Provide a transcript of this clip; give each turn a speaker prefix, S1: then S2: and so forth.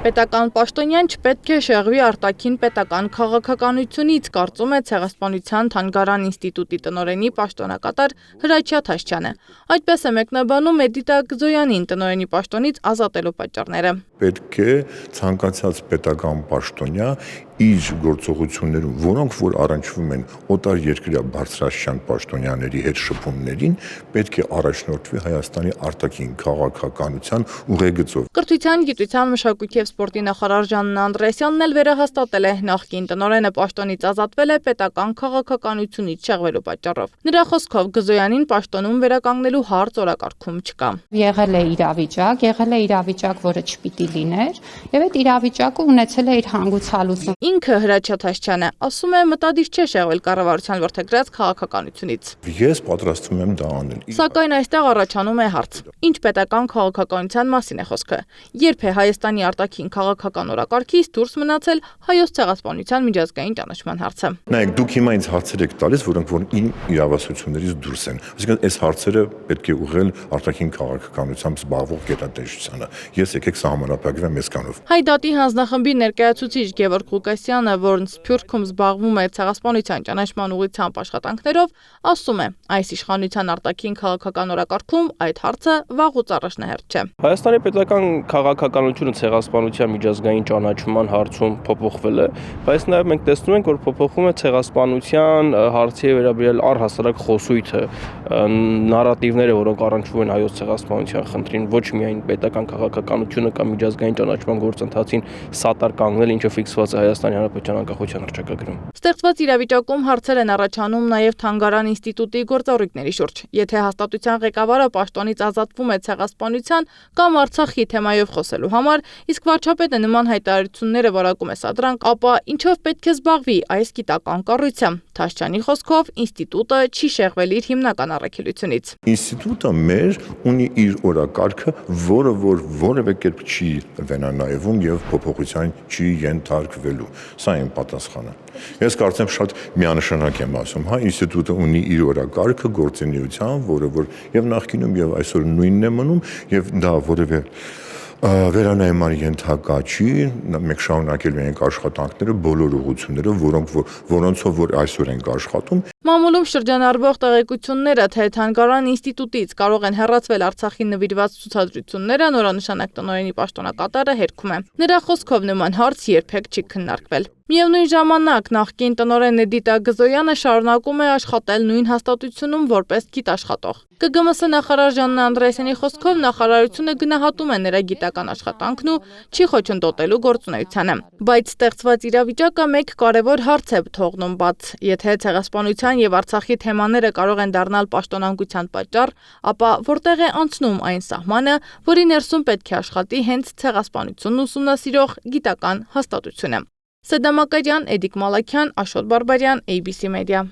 S1: Պետական պաշտոնյան չպետք է շեղվի արտաքին պետական քաղաքականությունից, կարծում է Ցեղասպանության թանգարան ինստիտուտի տնօրենի պաշտոնակատար Հրաչյա Թաշչյանը։ Այդպես է մեկնաբանում Էդիտա Գզոյանին տնօրենի պաշտոնից ազատելու պատճառները։
S2: Պետք է ցանկացած պետական պաշտոնյա իր գործողություններում, որոնք որ առնչվում են օտար երկրյա բարձրաստիճան պաշտոնյաների հետ շփումներին, պետք է առաջնորդվի Հայաստանի արտաքին քաղաքականության ուղեգծով։
S1: Կրթության, գիտության, մշակույթի և սպորտի նախարար Ժաննա Անդրեասյանն էլ վերահաստատել է, նախկին տնօրենը պաշտոնից ազատվել է պետական քաղաքականությունից շեղվելու պատճառով։ Նրա խոսքով Գզոյանին պաշտոնում վերականգնելու հարց օրակարգում չկա։
S3: Եղել է իրավիճակ, որը չպիտի լիներ, եւ այդ իրավիճակը ունեցել է իր հանգուցալուծում։
S1: Ինքը Հրաչյա Թաշչյանը ասում է մտադիր չէ շեղվել կառավարության որդեգրած քաղաքականությունից։
S2: Ես պատրաստվում եմ դա անել։
S1: Սակայն այստեղ առաջանում է հարց. ինչ պետական քաղաքականության մասին է խոսքը։ Երբ է Հայաստանի արտաքին քաղաքական օրակարգից դուրս մնացել Հայոց ցեղասպանության միջազգային ճանաչման հարցը։
S2: Նայեք, դուք հիմա ինձ հարցեր եք տալիս, որոնք որ իմ իրավասություններից դուրս են։ Այսինքն այս հարցերը պետք է ուղղել արտաքին քաղաքականությամբ զբաղվող գերատեսչությանը։ Ես եկեք սահմանափակվեմ այսքանով։
S1: Հայ դատի հանձնախմբի ներկայացուցիչ Գևորգ Ղուկասյանը, որն Սփյուռքում զբաղվում է ցեղասպանության ճանաչման ուղղությամբ աշխատանքներով, ասում է, այս իշխանության արտաքին քաղաքական օրակարգում այդ հարցը վաղուց առաջնահերթ չէ։
S4: Հայաստանի պետական քաղաքականությունը ցեղասպանության միջազգային ճանաչման հարցում փոփոխվել է, բայց նաև մենք տեսնում ենք, որ փոփոխվում է ցեղասպանության հարցի վերաբերյալ առհասարակ խոսույթը, նարատիվները, որոնք առնչվում են հայոց ցեղասպանության խնդրին, ոչ միայն պետական քաղաքականությունը կամ միջազգային ճանաչման գործընթացին սատար կանգնել, ինչը ֆիքսված է Հայաստանի Հանրապետության անկախության հռչակագրում։
S1: Ստեղծված իրավիճակում հարցեր են առաջանում նաև Թանգարան ինստիտուտի գործառույթների շուրջ։ Եթե հաստատության ղեկավարը պաշտոնից ազատվում է ցեղասպանության կամ Արցախի թեմայով խոսելու համար, իսկ վարչապետը նման հայտարարությունները որակում է սադրանք, ապա ինչով պետք է զբաղվի այս գիտական կառույցը։ Թաշչյանի խոսքով ինստիտուտը չի շեղվել իր հիմնական առաքելությունից։
S2: Ինստիտուտը մեր ունի իր օրակարգը, որը որ որևէ կերպ չի վենանայվում եւ փոփոխության չի ենթարկվելու։ Սա իմ պատասխանը։ Ես կարծեմ շատ միանշանակ եմ ասում, հա, ինստիտուտը ունի իր օրակարգը գործունեության, որը որ եւ նախկինում եւ այսօր նույնն է մնում եւ դա որևէ վերանայման ենթակա չի, մենք շարունակելու ենք աշխատանքները բոլոր ուղղությունները, որոնցով որ այսօր ենք աշխատում։
S1: Մամուլում շրջանառվող տեղեկությունները, թե Թանգարան ինստիտուտից կարող են հեռացվել Արցախին նվիրված ցուցադրությունները, նորանշանակ տնօրենի պաշտոնակատարը հերքում է։ Նրա խոսքով նման հարց երբեք չի քննարկվել։ Միևնույն ժամանակ նախկին տնօրեն Էդիտա Գզոյանը շարունակում է աշխատել նույն հաստատությունում որպես գիտաշխատող։ ԿԳՄՍ նախարար Ժաննա Անդրեասյանի խոսքով նախարարությունը գնահատում է նրա գիտական աշխատանքն ու չի խոչընդոտելու գործունեությանը։ Բայց ստեղծված իրավիճակը մեկ կարևոր հարց է թողնում բաց։ Եթե ցեղասպանության եւ Արցախի թեմաները կարող են դառնալ պաշտոնանկության պատճառ, ապա որտեղ է անցնում այն սահմանը, որի ներսում պետք է աշխատի հենց ցեղասպանությունն ուսումնասիրող գիտական հաստատությունը։ Սեդա Մակարյան, Էդիկ Մալաքյան, Աշոտ Բարբարյան, ABC Media։